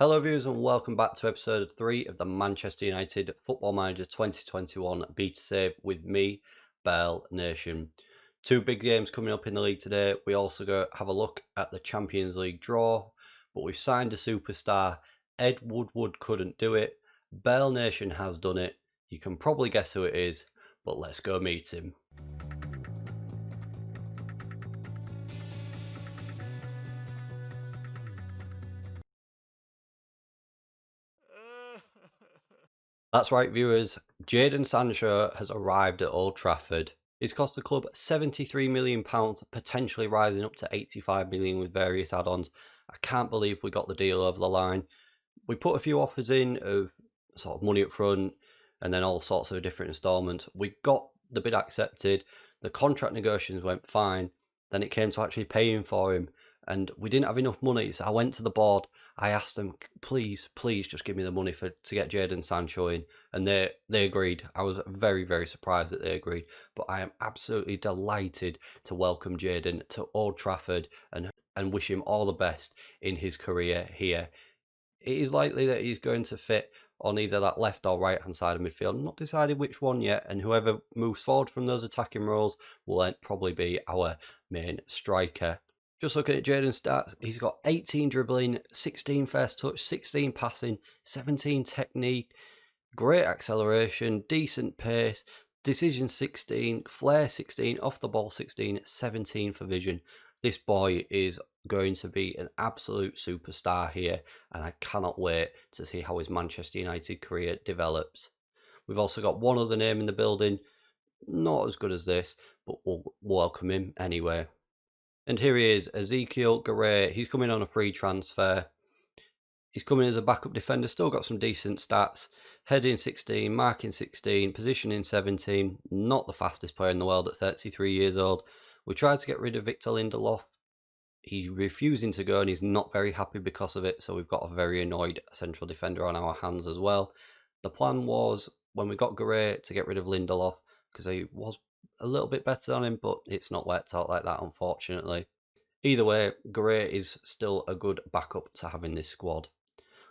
Hello viewers and welcome back to episode 3 of the Manchester United Football Manager 2021 Beta Save with me, Bearlenation. Two big games coming up in the league today. We also go have a look at the Champions League draw, but we've signed a superstar. Ed Woodward couldn't do it. Bearlenation has done it. You can probably guess who it is, but let's go meet him. That's right viewers, Jadon Sancho has arrived at Old Trafford. He's cost the club £73 million, potentially rising up to £85 million with various add-ons. I can't believe we got the deal over the line. We put a few offers in of sort of money up front and then all sorts of different instalments. We got the bid accepted, the contract negotiations went fine, then it came to actually paying for him and we didn't have enough money, so I went to the board. I asked them, please just give me the money to get Jadon Sancho in, and they agreed. I was very, very surprised that they agreed, but I am absolutely delighted to welcome Jadon to Old Trafford and wish him all the best in his career here. It is likely that he's going to fit on either that left or right hand side of midfield. I'm not decided which one yet, and whoever moves forward from those attacking roles will probably be our main striker. Just looking at Jadon's stats, he's got 18 dribbling, 16 first touch, 16 passing, 17 technique, great acceleration, decent pace, decision 16, flair 16, off the ball 16, 17 for vision. This boy is going to be an absolute superstar here, and I cannot wait to see how his Manchester United career develops. We've also got one other name in the building, not as good as this, but we'll welcome him anyway. And here he is, Ezekiel Garay. He's coming on a free transfer. He's coming as a backup defender, still got some decent stats. Heading 16, marking 16, positioning 17. Not the fastest player in the world at 33 years old. We tried to get rid of Victor Lindelof. He's refusing to go and he's not very happy because of it. So we've got a very annoyed central defender on our hands as well. The plan was, when we got Garay, to get rid of Lindelof because he was a little bit better than him, but it's not worked out like that, unfortunately. Either way, Garay is still a good backup to have in this squad.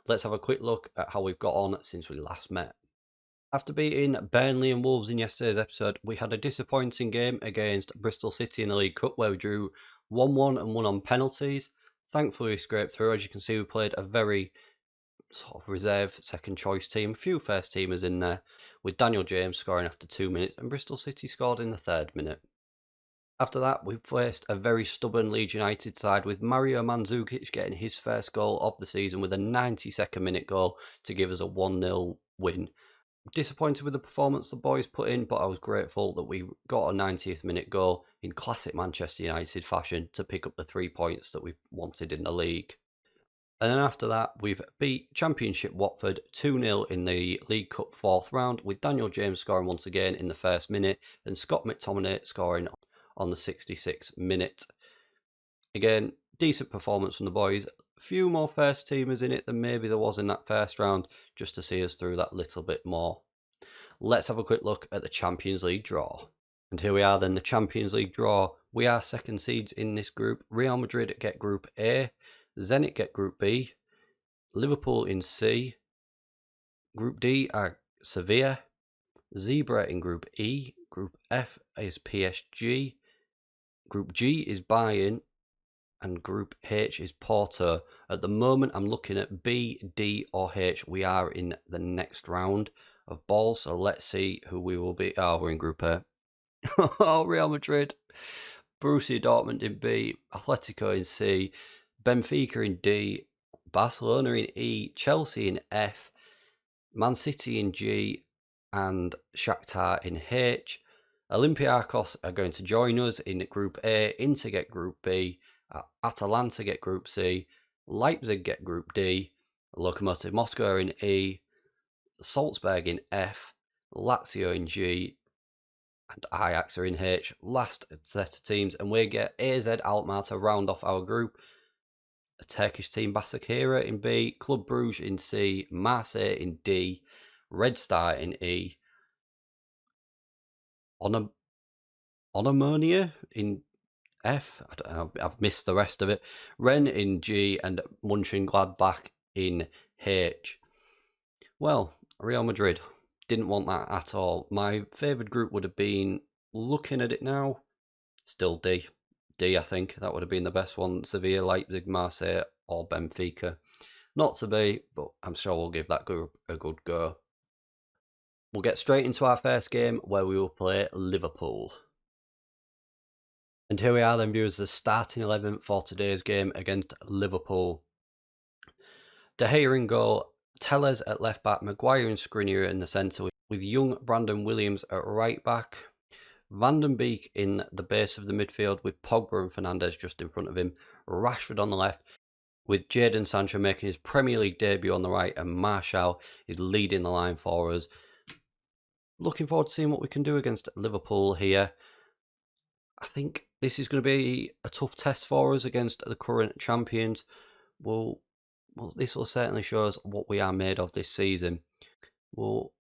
Let's have a quick look at how we've got on since we last met. After beating Burnley and Wolves in yesterday's episode, we had a disappointing game against Bristol City in the League Cup where we drew 1-1 and won on penalties. Thankfully we scraped through. As you can see, we played a very sort of reserve second choice team, a few first teamers in there, with Daniel James scoring after 2 minutes and Bristol City scored in the 3rd minute. After that, we faced a very stubborn Leeds United side with Mario Mandzukic getting his first goal of the season with a 92nd minute goal to give us a 1-0 win. Disappointed with the performance the boys put in, but I was grateful that we got a 90th minute goal in classic Manchester United fashion to pick up the 3 points that we wanted in the league. And then after that, we've beat Championship Watford 2-0 in the League Cup 4th round, with Daniel James scoring once again in the 1st minute and Scott McTominay scoring on the 66th minute. Again, decent performance from the boys. A few more first teamers in it than maybe there was in that first round, just to see us through that little bit more. Let's have a quick look at the Champions League draw. And here we are then, the Champions League draw. We are second seeds in this group. Real Madrid get Group A, Zenit get Group B, Liverpool in C, Group D are Sevilla, Zebra in Group E, Group F is PSG, Group G is Bayern, and Group H is Porto. At the moment, I'm looking at B, D, or H. We are in the next round of balls, so let's see who we will be. Oh, we're in Group A. Oh, Real Madrid. Borussia Dortmund in B, Atletico in C, Benfica in D, Barcelona in E, Chelsea in F, Man City in G, and Shakhtar in H. Olympiacos are going to join us in Group A, Inter get Group B, Atalanta get Group C, Leipzig get Group D, Lokomotiv Moscow in E, Salzburg in F, Lazio in G, and Ajax are in H. Last set of teams, and we get AZ Alkmaar to round off our group. A Turkish team, Başakşehir in B, Club Brugge in C, Marseille in D, Red Star in E, Onamonia in F. I don't know, I've missed the rest of it. Rennes in G, and Mönchengladbach in H. Well, Real Madrid didn't want that at all. My favoured group would have been, looking at it now, still D. D, I think. That would have been the best one. Sevilla, Leipzig, Marseille, or Benfica. Not to be, but I'm sure we'll give that group a good go. We'll get straight into our first game, where we will play Liverpool. And here we are then, viewers, the starting 11 for today's game against Liverpool. De Gea in goal, Telles at left back, Maguire and Skriniar in the centre, with young Brandon Williams at right back. Van den Beek in the base of the midfield, with Pogba and Fernandes just in front of him. Rashford on the left, with Jadon Sancho making his Premier League debut on the right, and Martial is leading the line for us. Looking forward to seeing what we can do against Liverpool here. I think this is going to be a tough test for us against the current champions. Well, this will certainly show us what we are made of this season. We'll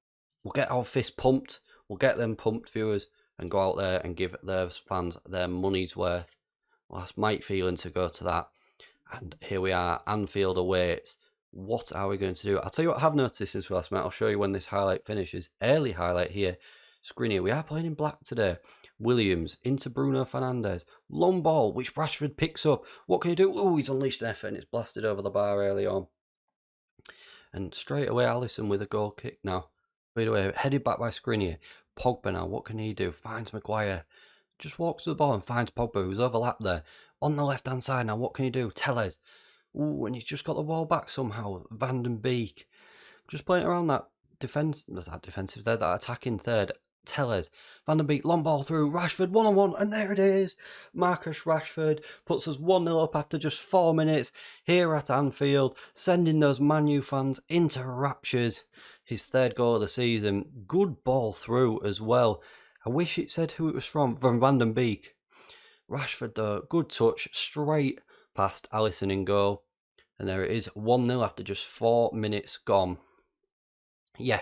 get our fists pumped. We'll get them pumped, viewers, and go out there and give those fans their money's worth. Well, that's my feeling to go to that. And here we are, Anfield awaits. What are we going to do? I'll tell you what I have noticed since we last met. I'll show you when this highlight finishes. Early highlight here. Skriniar. We are playing in black today. Williams into Bruno Fernandes. Long ball, which Rashford picks up. What can he do? Oh, he's unleashed an effort and it's blasted over the bar early on. And straight away, Alisson with a goal kick now. Straight away, headed back by Skriniar. Pogba now, what can he do? Finds Maguire. Just walks to the ball and finds Pogba, who's overlapped there. On the left-hand side now, what can he do? Telles. Ooh, and he's just got the ball back somehow. Van den Beek. Just playing around that defensive there, that attacking third. Telles. Van den Beek, long ball through. Rashford, one-on-one, and there it is. Marcus Rashford puts us 1-0 up after just 4 minutes here at Anfield, sending those Man U fans into raptures. His third goal of the season. Good ball through as well. I wish it said who it was from Van den Beek. Rashford though, good touch, straight past Alisson in goal. And there it is, 1-0 after just 4 minutes gone. Yeah,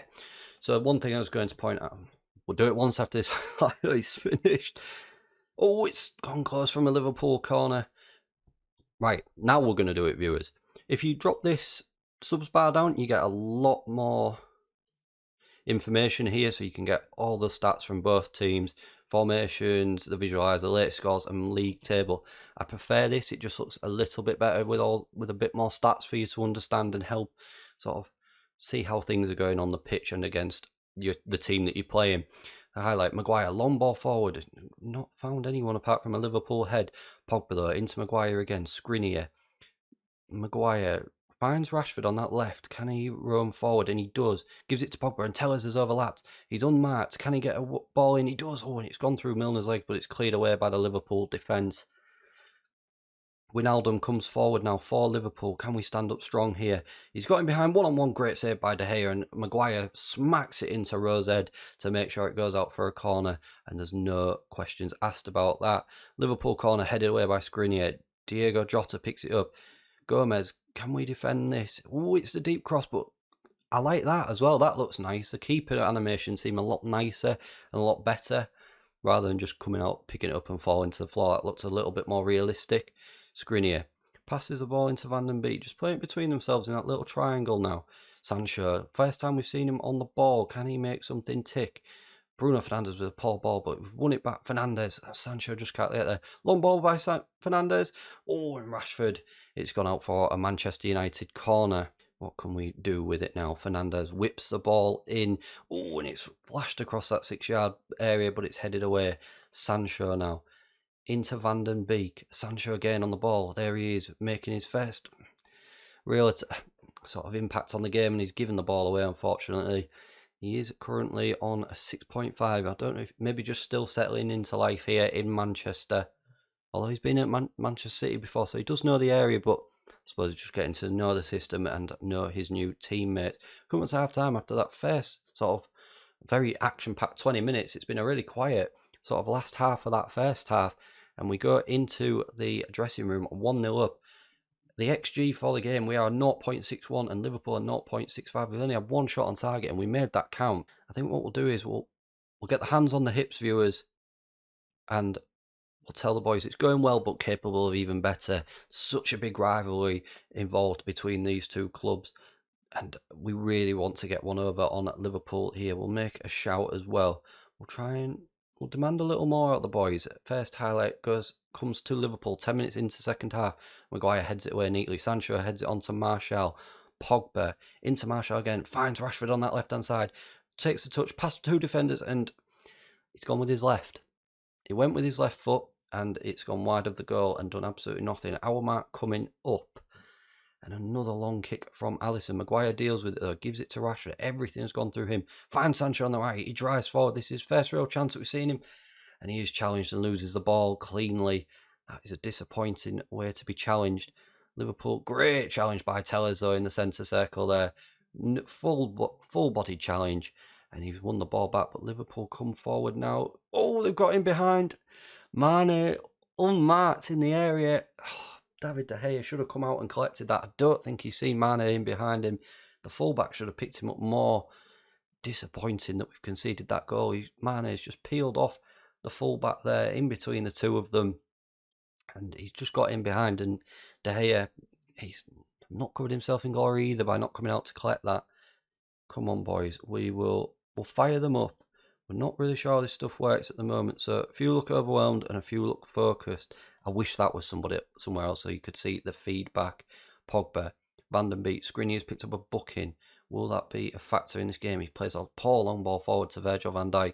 so one thing I was going to point out, we'll do it once after this highlight's finished. Oh, it's gone close from a Liverpool corner. Right, now we're going to do it, viewers. If you drop this subs bar down, you get a lot more information here, so you can get all the stats from both teams, formations, the visualizer, latest scores, and league table. I prefer this. It just looks a little bit better with a bit more stats for you to understand and help sort of see how things are going on the pitch and against the team that you're playing. I highlight Maguire, long ball forward, not found anyone apart from a Liverpool head. Pogba though, into Maguire again, Skriniar. Maguire finds Rashford on that left. Can he roam forward? And he does. Gives it to Pogba and Telles has overlapped. He's unmarked. Can he get a ball in? He does. Oh, and it's gone through Milner's leg, but it's cleared away by the Liverpool defence. Wijnaldum comes forward now for Liverpool. Can we stand up strong here? He's got him behind, one-on-one, great save by De Gea, and Maguire smacks it into Rose's head to make sure it goes out for a corner, and there's no questions asked about that. Liverpool corner headed away by Skriniar. Diego Jota picks it up. Gomez, can we defend this? Oh, it's a deep cross, but I like that as well. That looks nice. The keeper animation seemed a lot nicer and a lot better, rather than just coming out, picking it up and falling to the floor. That looks a little bit more realistic. Skriniar passes the ball into Van den Beek, just playing between themselves in that little triangle now. Sancho, first time we've seen him on the ball. Can he make something tick? Bruno Fernandes with a poor ball, but we've won it back. Fernandes, Sancho just can't get there. Long ball by Fernandes. Oh, and Rashford. It's gone out for a Manchester United corner. What can we do with it now? Fernandes whips the ball in. Oh, and it's flashed across that 6-yard area, but it's headed away. Sancho now. Into Van den Beek. Sancho again on the ball. There he is, making his first real sort of impact on the game, and he's given the ball away, unfortunately. He is currently on a 6.5. I don't know if maybe just still settling into life here in Manchester. Although he's been at Manchester City before, so he does know the area, but I suppose he's just getting to know the system and know his new teammates. Coming to half time after that first sort of very action-packed 20 minutes, it's been a really quiet sort of last half of that first half, and we go into the dressing room 1-0 up. The XG for the game, we are 0.61 and Liverpool are 0.65. We've only had one shot on target and we made that count. I think what we'll do is we'll get the hands on the hips, viewers, and We'll tell the boys it's going well, but capable of even better. Such a big rivalry involved between these two clubs, and we really want to get one over on Liverpool here. We'll make a shout as well. We'll demand a little more out the boys. First highlight comes to Liverpool 10 minutes into second half. Maguire heads it away neatly. Sancho heads it on to Martial. Pogba into Martial again. Finds Rashford on that left-hand side. Takes the touch past two defenders, and he's gone with his left. He went with his left foot, and it's gone wide of the goal and done absolutely nothing. Our mark coming up. And another long kick from Alisson. Maguire deals with it, gives it to Rashford. Everything's gone through him. Finds Sancho on the right. He drives forward. This is his first real chance that we've seen him. And he is challenged and loses the ball cleanly. That is a disappointing way to be challenged. Liverpool, great challenge by Tellers though in the centre circle there. Full body challenge. And he's won the ball back. But Liverpool come forward now. Oh, they've got him behind. Mane unmarked in the area. David De Gea should have come out and collected that. I don't think he's seen Mane in behind him. The fullback should have picked him up more. Disappointing that we've conceded that goal. Mane has just peeled off the fullback there in between the two of them. And he's just got in behind. And De Gea, he's not covered himself in glory either by not coming out to collect that. Come on, boys. We'll fire them up. We're not really sure how this stuff works at the moment. So a few look overwhelmed and a few look focused. I wish that was somebody somewhere else so you could see the feedback. Pogba, Van den Beek, Skriniar has picked up a booking. Will that be a factor in this game? He plays a poor long ball forward to Virgil van Dijk.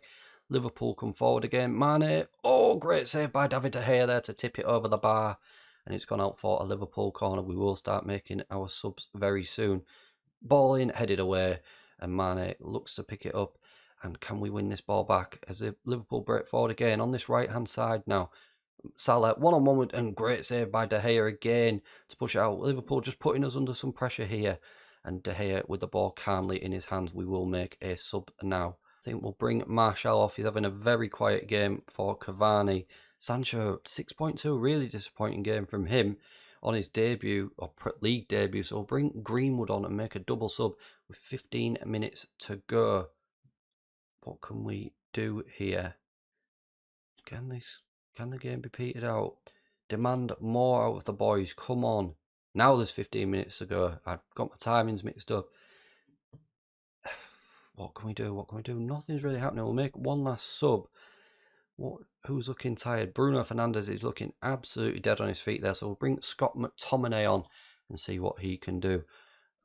Liverpool come forward again. Mane, oh, great save by David De Gea there to tip it over the bar. And it's gone out for a Liverpool corner. We will start making our subs very soon. Ball in, headed away. And Mane looks to pick it up. And can we win this ball back? As Liverpool break forward again on this right-hand side now. Salah one-on-one and great save by De Gea again to push it out. Liverpool just putting us under some pressure here. And De Gea with the ball calmly in his hands. We will make a sub now. I think we'll bring Martial off. He's having a very quiet game for Cavani. Sancho, 6.2, really disappointing game from him on his debut, or league debut. So we'll bring Greenwood on and make a double sub with 15 minutes to go. What can we do here? Can the game be petered out? Demand more out of the boys. Come on. Now there's 15 minutes to go. I've got my timings mixed up. What can we do? Nothing's really happening. We'll make one last sub. Who's looking tired? Bruno Fernandes is looking absolutely dead on his feet there. So we'll bring Scott McTominay on and see what he can do.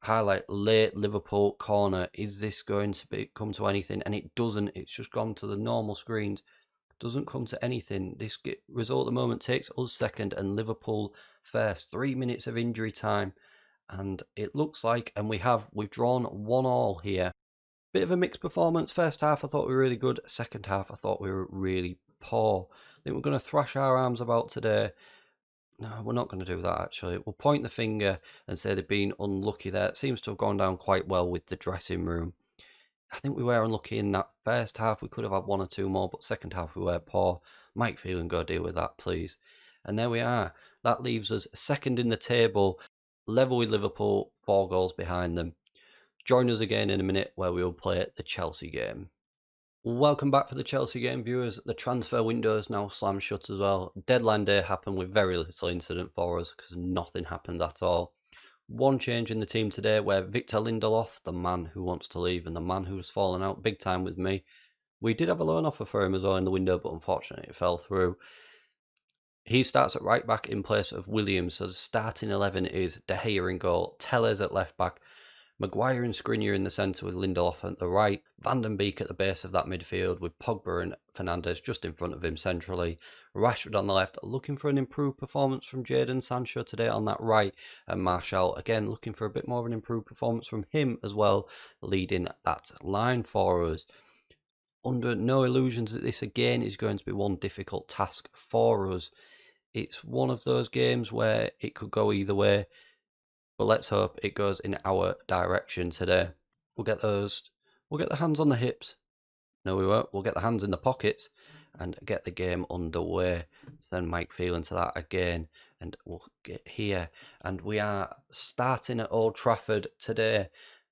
Highlight late Liverpool corner. Is this going to come to anything? And it doesn't. It's just gone to the normal screens. Doesn't come to anything. This result at the moment takes us second and Liverpool first. 3 minutes of injury time. And it looks like, and we've drawn 1-1 here. Bit of a mixed performance. First half I thought we were really good. Second half I thought we were really poor. I think we're going to thrash our arms about today. No, we're not going to do that actually. We'll point the finger and say they've been unlucky there. It seems to have gone down quite well with the dressing room. I think we were unlucky in that first half. We could have had 1 or 2 more, but second half we were poor. Mike Phelan, go deal with that, please. And there we are. That leaves us second in the table, level with Liverpool, 4 goals behind them. Join us again in a minute where we will play the Chelsea game. Welcome back for the Chelsea game, viewers. The transfer window is now slammed shut as well. Deadline day happened with very little incident for us because nothing happened at all. One change in the team today where Victor Lindelof, the man who wants to leave and the man who has fallen out big time with me, we did have a loan offer for him as well in the window, but unfortunately it fell through. He starts at right back in place of Williams, so the starting 11 is De Gea in goal, Tellers at left back, Maguire and Skriniar in the centre with Lindelof at the right, Van den Beek at the base of that midfield with Pogba and Fernandes just in front of him centrally, Rashford on the left, looking for an improved performance from Jadon Sancho today on that right, and Martial again looking for a bit more of an improved performance from him as well, leading that line for us. Under no illusions that this again is going to be one difficult task for us. It's one of those games where it could go either way. But let's hope it goes in our direction today. We'll get the hands on the hips. No, we won't. We'll get the hands in the pockets and get the game underway. Send Mike Phelan to that again. And we'll get here. And we are starting at Old Trafford today.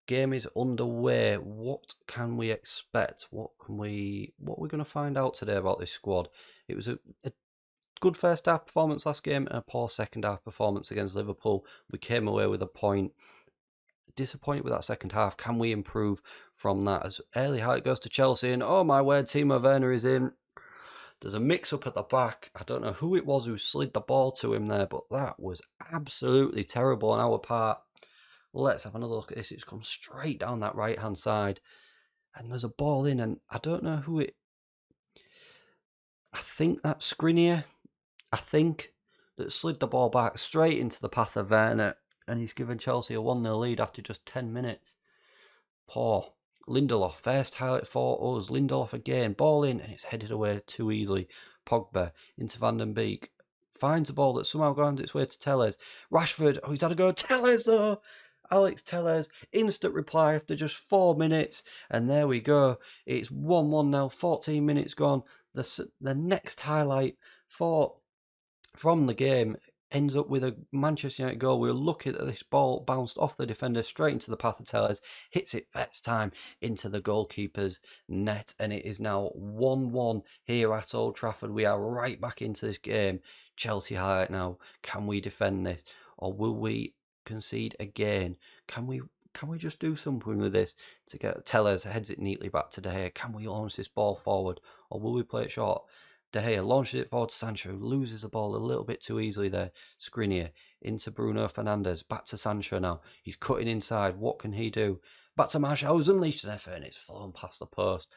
Game is underway. What can we expect? What are we going to find out today about this squad? It was a good first half performance last game and a poor second half performance against Liverpool. We came away with a point. Disappointed with that second half. Can we improve from that? As Erling Haaland goes to Chelsea, and oh my word, Timo Werner is in. There's a mix-up at the back. I don't know who it was who slid the ball to him there, but that was absolutely terrible on our part. Let's have another look at this. It's come straight down that right-hand side. And there's a ball in, and I don't know who it... I think that's Skriniar. I think that slid the ball back straight into the path of Werner, and he's given Chelsea a 1-0 lead after just 10 minutes. Poor. Lindelof, first highlight for us. Lindelof again, ball in, and it's headed away too easily. Pogba into Van den Beek. Finds a ball that's somehow gone its way to Telles. Rashford, oh, he's had a go. Telles, though. Alex Telles, instant reply after just 4 minutes. And there we go. It's 1-1 now, 14 minutes gone. The next highlight from the game ends up with a Manchester United goal. We were lucky that this ball bounced off the defender straight into the path of Telles, hits it first time into the goalkeeper's net, and it is now 1-1 here at Old Trafford. We are right back into this game. Chelsea highlight now. Can we defend this, or will we concede again? Can we just do something with this to get Telles heads it neatly back to De Gea? Can we launch this ball forward, or will we play it short? De Gea launches it forward to Sancho, loses the ball a little bit too easily there. Skriniar into Bruno Fernandes, back to Sancho now. He's cutting inside. What can he do? Back to Martial, who's unleashed an effort, and it's flown past the post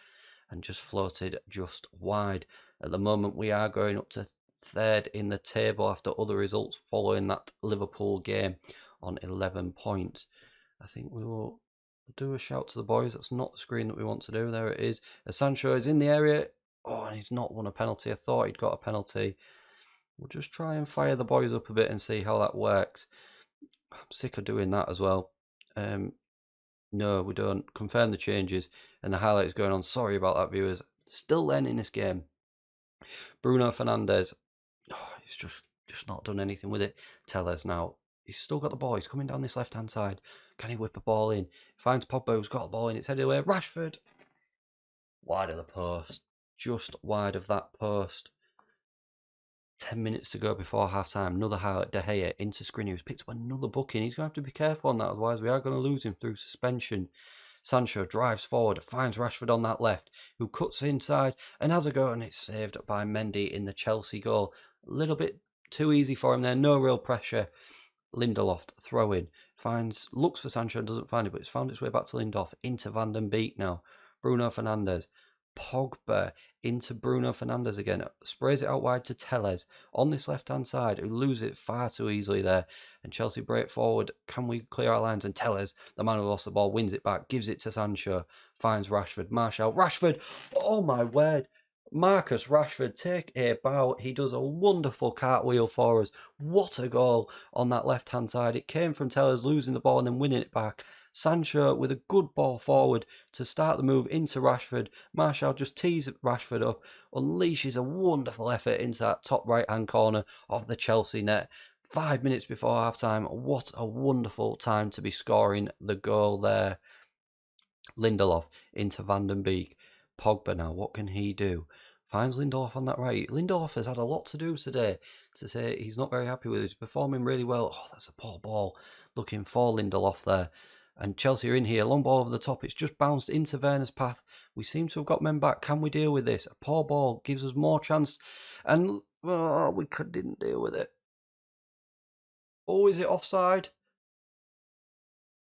and just floated just wide. At the moment, we are going up to third in the table after other results following that Liverpool game on 11 points. I think we will do a shout to the boys. That's not the screen that we want to do. There it is. Sancho is in the area. Oh, and he's not won a penalty. I thought he'd got a penalty. We'll just try and fire the boys up a bit and see how that works. I'm sick of doing that as well. No, we don't. Confirm the changes. And the highlight is going on. Sorry about that, viewers. Still learning this game. Bruno Fernandes. Oh, he's just not done anything with it. Telles now. He's still got the ball. He's coming down this left-hand side. Can he whip a ball in? Finds Pogba, who's got the ball in. It's headed away. Rashford. Wide of the post. Just wide of that post. 10 minutes to go before half-time. Another highlight. De Gea into Skriniar, who's picked up another booking. He's going to have to be careful on that, otherwise we are going to lose him through suspension. Sancho drives forward, finds Rashford on that left, who cuts inside and has a go, and it's saved by Mendy in the Chelsea goal. A little bit too easy for him there. No real pressure. Lindelof throw in. Looks for Sancho and doesn't find it, but it's found its way back to Lindelof. Into Van den Beek now. Bruno Fernandes. Pogba into Bruno Fernandes again, sprays it out wide to Telles on this left-hand side, who loses it far too easily there, and Chelsea break forward. Can we clear our lines? And Telles, the man who lost the ball, wins it back, gives it to Sancho, finds Rashford, Martial, Rashford, oh my word, Marcus Rashford, take a bow. He does a wonderful cartwheel for us. What a goal on that left-hand side. It came from Telles losing the ball and then winning it back. Sancho with a good ball forward to start the move into Rashford. Martial just tees Rashford up, unleashes a wonderful effort into that top right-hand corner of the Chelsea net. 5 minutes before half-time. What a wonderful time to be scoring the goal there. Lindelof into Van den Beek. Pogba now, what can he do? Finds Lindelof on that right. Lindelof has had a lot to do today to say he's not very happy with it. He's performing really well. Oh, that's a poor ball. Looking for Lindelof there. And Chelsea are in here. Long ball over the top. It's just bounced into Werner's path. We seem to have got men back. Can we deal with this? A poor ball gives us more chance. And we didn't deal with it. Oh, is it offside?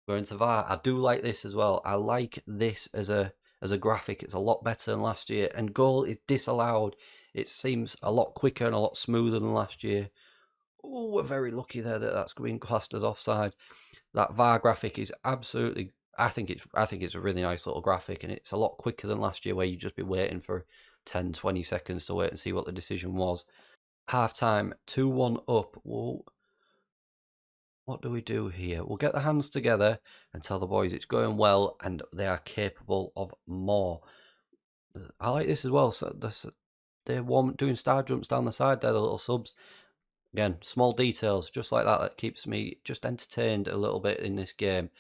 Going to VAR. I do like this as well. I like this as a graphic. It's a lot better than last year. And goal is disallowed. It seems a lot quicker and a lot smoother than last year. Oh, we're very lucky there that that's being classed as offside. That VAR graphic is absolutely, I think it's a really nice little graphic, and it's a lot quicker than last year where you'd just be waiting for 10, 20 seconds to wait and see what the decision was. Half time, 2-1 up. Whoa. What do we do here? We'll get the hands together and tell the boys it's going well and they are capable of more. I like this as well. So they're doing star jumps down the side there, the little subs. Again, small details just like that keeps me just entertained a little bit in this game.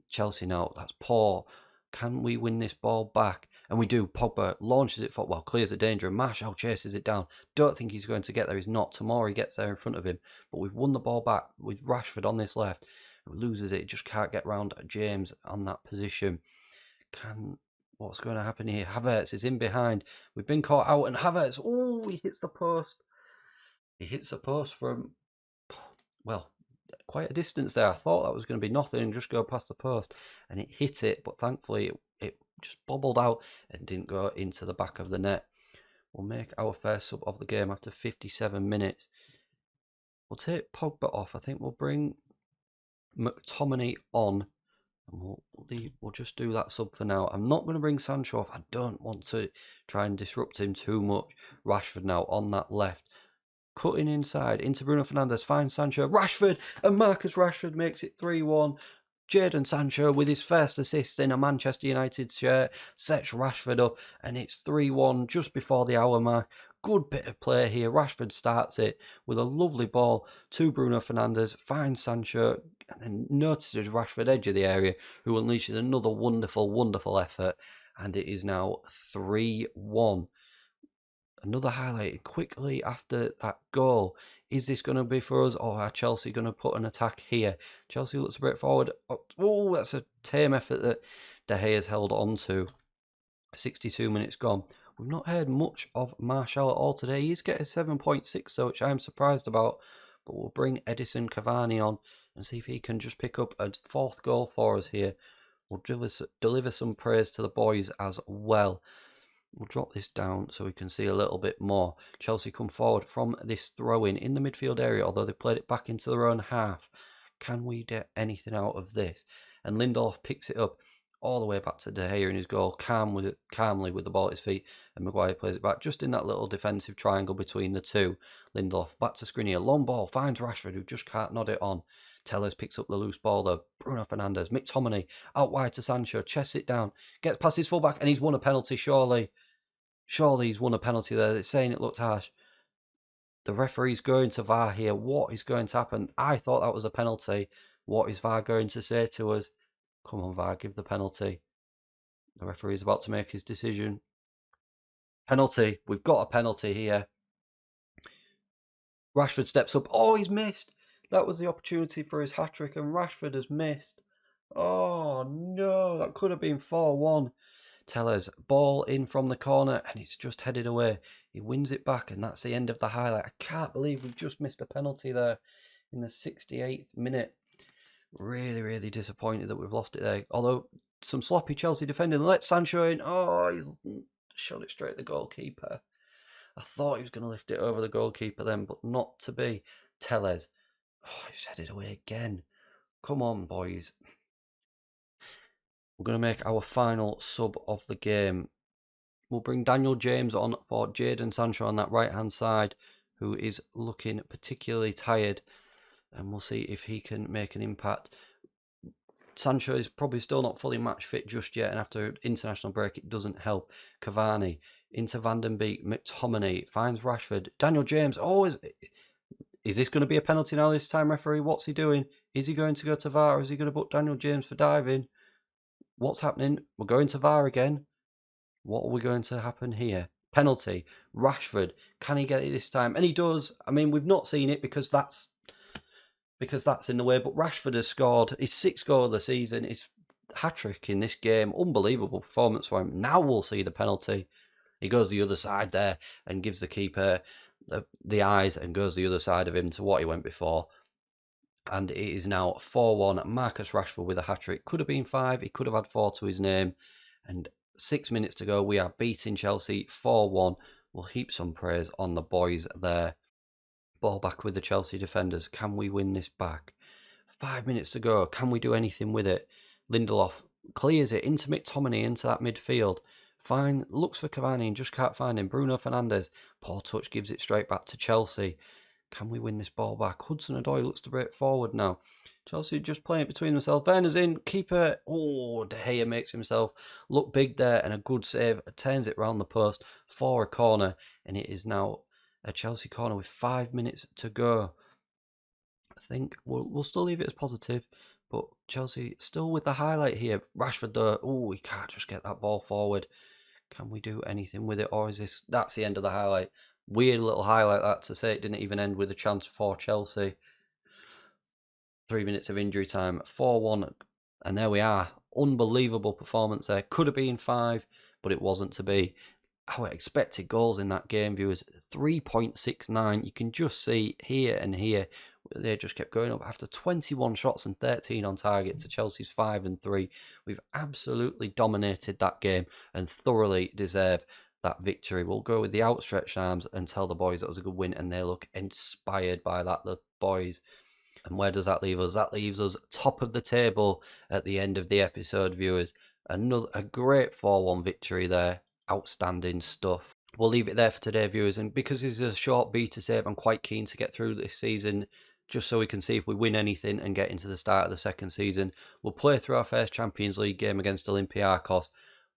Chelsea now, that's poor. Can we win this ball back? And we do. Pogba launches it for, well, clears the danger, and Martial chases it down. Don't think he's going to get there. He's not. Tamori gets there in front of him. But we've won the ball back with Rashford on this left. He loses it. Just can't get round James on that position. What's going to happen here? Havertz is in behind. We've been caught out, and Havertz, oh, he hits the post. He hits the post from, well, quite a distance there. I thought that was going to be nothing and just go past the post, and it hit it, but thankfully it just bobbled out and didn't go into the back of the net. We'll make our first sub of the game after 57 minutes. We'll take Pogba off. I think we'll bring McTominay on, and we'll just do that sub for now. I'm not going to bring Sancho off. I don't want to try and disrupt him too much. Rashford now on that left, cutting inside into Bruno Fernandes, finds Sancho, Rashford, and Marcus Rashford makes it 3-1. Jadon Sancho, with his first assist in a Manchester United shirt, sets Rashford up, and it's 3-1 just before the hour mark. Good bit of play here. Rashford starts it with a lovely ball to Bruno Fernandes, finds Sancho, and then notices Rashford edge of the area, who unleashes another wonderful, wonderful effort, and it is now 3-1. Another highlight quickly after that goal. Is this going to be for us, or are Chelsea going to put an attack here? Chelsea looks a bit forward. Oh, that's a tame effort that De Gea's held on to. 62 minutes gone. We've not heard much of Martial at all today. He's getting 7.6, so which I'm surprised about. But we'll bring Edison Cavani on and see if he can just pick up a fourth goal for us here. We'll deliver some praise to the boys as well. We'll drop this down so we can see a little bit more. Chelsea come forward from this throw-in in the midfield area, although they played it back into their own half. Can we get anything out of this? And Lindelof picks it up all the way back to De Gea in his goal, calmly with the ball at his feet, and Maguire plays it back just in that little defensive triangle between the two. Lindelof back to Skriniar, long ball, finds Rashford, who just can't nod it on. Tellers picks up the loose ball though. Bruno Fernandes, McTominay, out wide to Sancho, chests it down, gets past his fullback, and he's won a penalty, surely. Surely he's won a penalty there. It's saying it looked harsh. The referee's going to VAR here. What is going to happen? I thought that was a penalty. What is VAR going to say to us? Come on, VAR, give the penalty. The referee's about to make his decision. Penalty. We've got a penalty here. Rashford steps up. Oh, he's missed. That was the opportunity for his hat-trick, and Rashford has missed. Oh, no. That could have been 4-1. Tellers, ball in from the corner, and it's just headed away. He wins it back, and that's the end of the highlight. I can't believe we've just missed a penalty there in the 68th minute. Really, really disappointed that we've lost it there. Although, some sloppy Chelsea defending. Let Sancho in. Oh, he's shot it straight at the goalkeeper. I thought he was going to lift it over the goalkeeper then, but not to be. Tellers. Oh, he's headed away again. Come on, boys. We're going to make our final sub of the game. We'll bring Daniel James on for Jadon Sancho on that right-hand side, who is looking particularly tired, and we'll see if he can make an impact. Sancho is probably still not fully match fit just yet, and after international break, it doesn't help. Cavani into Van den Beek, McTominay finds Rashford. Daniel James, is this going to be a penalty now this time, referee? What's he doing? Is he going to go to VAR, or is he going to book Daniel James for diving? What's happening? We're going to VAR again. What are we going to happen here? Penalty. Rashford. Can he get it this time? And he does. I mean, we've not seen it because that's in the way. But Rashford has scored his 6th goal of the season. His hat-trick in this game. Unbelievable performance for him. Now we'll see the penalty. He goes the other side there and gives the keeper the eyes and goes the other side of him to what he went before. And it is now 4-1. Marcus Rashford with a hat-trick. Could have been 5. He could have had 4 to his name. And 6 minutes to go. We are beating Chelsea 4-1. We'll heap some praise on the boys there. Ball back with the Chelsea defenders. Can we win this back? 5 minutes to go. Can we do anything with it? Lindelof clears it into McTominay, into that midfield. Fine. Looks for Cavani and just can't find him. Bruno Fernandes. Poor touch, gives it straight back to Chelsea. Can we win this ball back? Hudson-Odoi looks to break forward now. Chelsea just playing it between themselves. Werner's in. Keeper. Oh, De Gea makes himself look big there, and a good save. Turns it round the post for a corner, and it is now a Chelsea corner with 5 minutes to go. I think we'll still leave it as positive, but Chelsea still with the highlight here. Rashford though. Oh, he can't just get that ball forward. Can we do anything with it, or is this... That's the end of the highlight. Weird little highlight that to say it didn't even end with a chance for Chelsea. 3 minutes of injury time, 4-1, and there we are. Unbelievable performance there. Could have been 5, but it wasn't to be. Our expected goals in that game, viewers, 3.69. You can just see here and here, they just kept going up after 21 shots and 13 on target to Chelsea's 5 and 3. We've absolutely dominated that game and thoroughly deserve that victory. We'll go with the outstretched arms and tell the boys that was a good win, and they look inspired by that, the boys. And where does that leave us? That leaves us top of the table at the end of the episode, viewers. A great 4-1 victory there. Outstanding stuff. We'll leave it there for today, viewers. And because this is a short beta save, I'm quite keen to get through this season, just so we can see if we win anything and get into the start of the second season. We'll play through our first Champions League game against Olympiacos.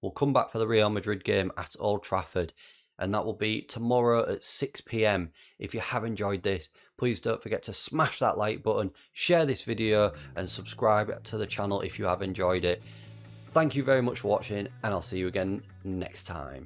We'll come back for the Real Madrid game at Old Trafford, and that will be tomorrow at 6 PM. If you have enjoyed this, please don't forget to smash that like button, share this video, and subscribe to the channel if you have enjoyed it. Thank you very much for watching, and I'll see you again next time.